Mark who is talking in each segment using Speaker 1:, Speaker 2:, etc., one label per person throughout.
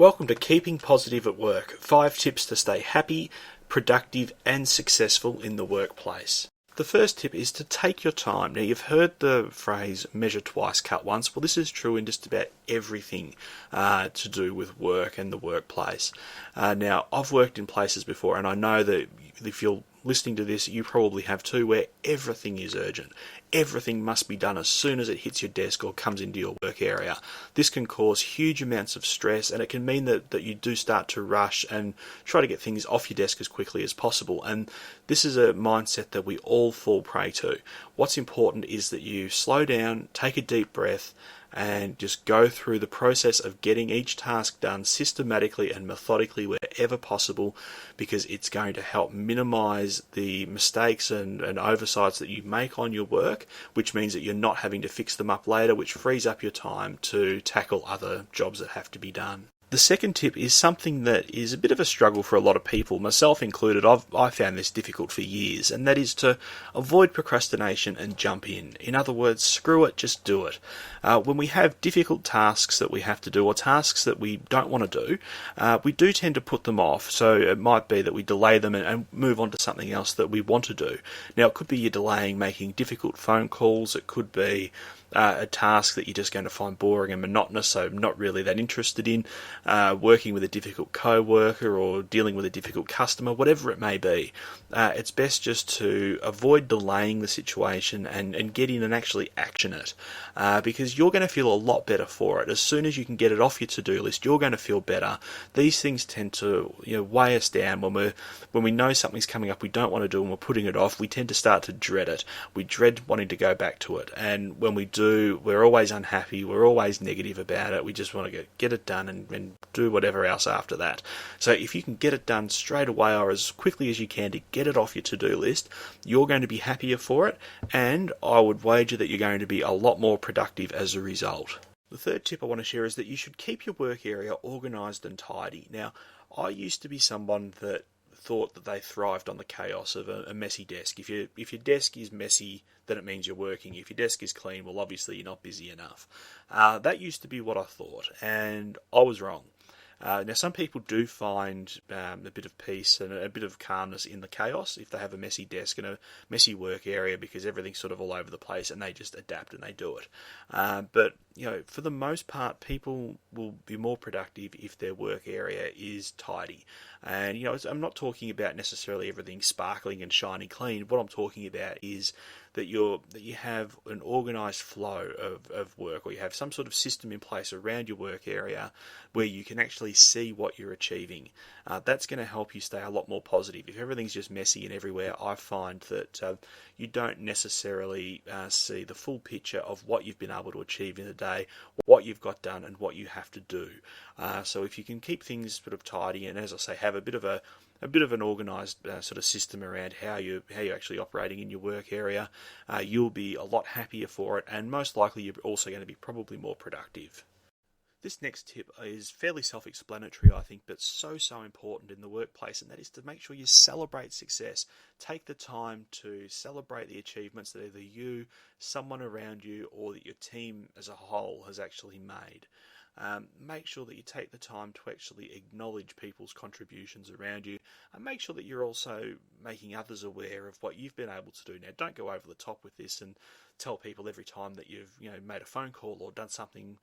Speaker 1: Welcome to Keeping Positive at Work. 5 tips to stay happy, productive and successful in the workplace. The first tip is to take your time. Now, you've heard the phrase measure twice, cut once. Well, this is true in just about everything to do with work and the workplace. Now, I've worked in places before, and I know that if you're listening to this, you probably have too, where everything is urgent. Everything must be done as soon as it hits your desk or comes into your work area. This can cause huge amounts of stress, and it can mean that you do start to rush and try to get things off your desk as quickly as possible. And this is a mindset that we all fall prey to. What's important is that you slow down, take a deep breath, and just go through the process of getting each task done systematically and methodically wherever possible, because it's going to help minimize the mistakes and oversights that you make on your work, which means that you're not having to fix them up later, which frees up your time to tackle other jobs that have to be done. The second tip is something that is a bit of a struggle for a lot of people, myself included. I found this difficult for years, and that is to avoid procrastination and jump in. In other words, screw it, just do it. When we have difficult tasks that we have to do, or tasks that we don't want to do, we do tend to put them off. So it might be that we delay them and move on to something else that we want to do. Now, it could be you're delaying making difficult phone calls. It could be a task that you're just going to find boring and monotonous, so not really that interested in, working with a difficult co-worker or dealing with a difficult customer, whatever it may be. It's best just to avoid delaying the situation and get in and actually action it, because you're going to feel a lot better for it. As soon as you can get it off your to-do list, you're going to feel better. These things tend to weigh us down when we know something's coming up we don't want to do and we're putting it off. We tend to start to dread it. We dread wanting to go back to it, and when we do, we're always unhappy, we're always negative about it. We just want to get it done and do whatever else after that. So if you can get it done straight away or as quickly as you can to get it off your to-do list, you're going to be happier for it, and I would wager that you're going to be a lot more productive as a result. The third tip I want to share is that you should keep your work area organised and tidy. Now, I used to be someone that thought that they thrived on the chaos of a messy desk. If your desk is messy, then it means you're working. If your desk is clean, well, obviously you're not busy enough. That used to be what I thought, and I was wrong. Now, some people do find a bit of peace and a bit of calmness in the chaos if they have a messy desk and a messy work area, because everything's sort of all over the place and they just adapt and they do it. But for the most part, people will be more productive if their work area is tidy. And I'm not talking about necessarily everything sparkling and shiny clean. What I'm talking about is that you have an organised flow of work, or you have some sort of system in place around your work area where you can actually see what you're achieving. That's going to help you stay a lot more positive. If everything's just messy and everywhere, I find that you don't necessarily see the full picture of what you've been able to achieve in a day, what you've got done and what you have to do. So if you can keep things sort of tidy and, as I say, have a bit of an organised sort of system around how you're actually operating in your work area, you'll be a lot happier for it, and most likely you're also going to be probably more productive. This next tip is fairly self-explanatory, I think, but so important in the workplace, and that is to make sure you celebrate success. Take the time to celebrate the achievements that either you, someone around you, or that your team as a whole has actually made. Make sure that you take the time to actually acknowledge people's contributions around you, and make sure that you're also making others aware of what you've been able to do. Now, don't go over the top with this and tell people every time that you've made a phone call or done something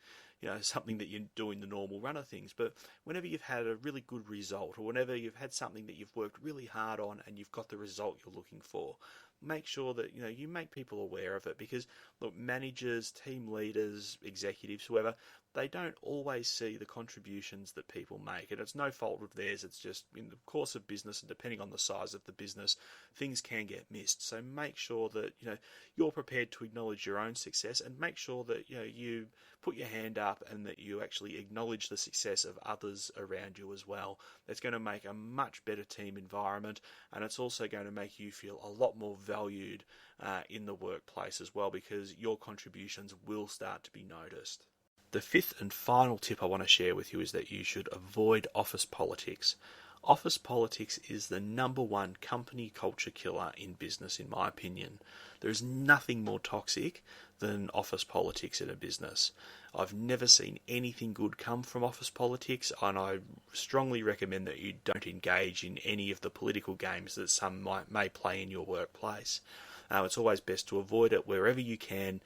Speaker 1: something that you do in the normal run of things. But whenever you've had a really good result, or whenever you've had something that you've worked really hard on and you've got the result you're looking for, make sure that you make people aware of it, because look, managers, team leaders, executives, whoever, they don't always see the contributions that people make, and it's no fault of theirs. It's just in the course of business, and depending on the size of the business, things can get missed. So make sure that you're prepared to acknowledge your own success, and make sure that you put your hand up and that you actually acknowledge the success of others around you as well. That's going to make a much better team environment, and it's also going to make you feel a lot more valued in the workplace as well, because your contributions will start to be noticed. The fifth and final tip I want to share with you is that you should avoid office politics. Office politics is the number one company culture killer in business, in my opinion. There is nothing more toxic than office politics in a business. I've never seen anything good come from office politics, and I strongly recommend that you don't engage in any of the political games that some may play in your workplace. It's always best to avoid it wherever you can.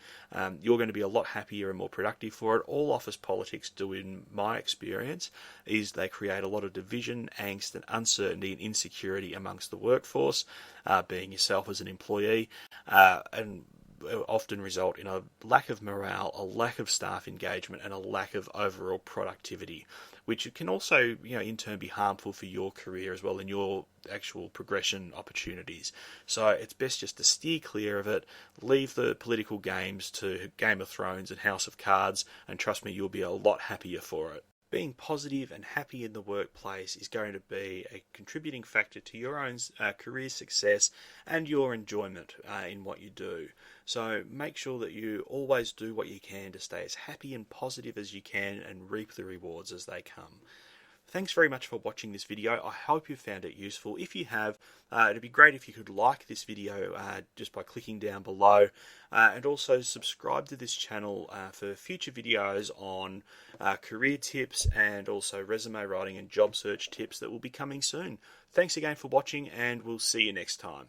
Speaker 1: You're going to be a lot happier and more productive for it. All office politics do, in my experience, is they create a lot of division, angst and uncertainty and insecurity amongst the workforce, being yourself as an employee, and often result in a lack of morale, a lack of staff engagement, and a lack of overall productivity, which can also, in turn be harmful for your career as well and your actual progression opportunities. So it's best just to steer clear of it, leave the political games to Game of Thrones and House of Cards, and trust me, you'll be a lot happier for it. Being positive and happy in the workplace is going to be a contributing factor to your own career success and your enjoyment in what you do. So make sure that you always do what you can to stay as happy and positive as you can and reap the rewards as they come. Thanks very much for watching this video. I hope you found it useful. If you have, it'd be great if you could like this video just by clicking down below, and also subscribe to this channel for future videos on career tips and also resume writing and job search tips that will be coming soon. Thanks again for watching, and we'll see you next time.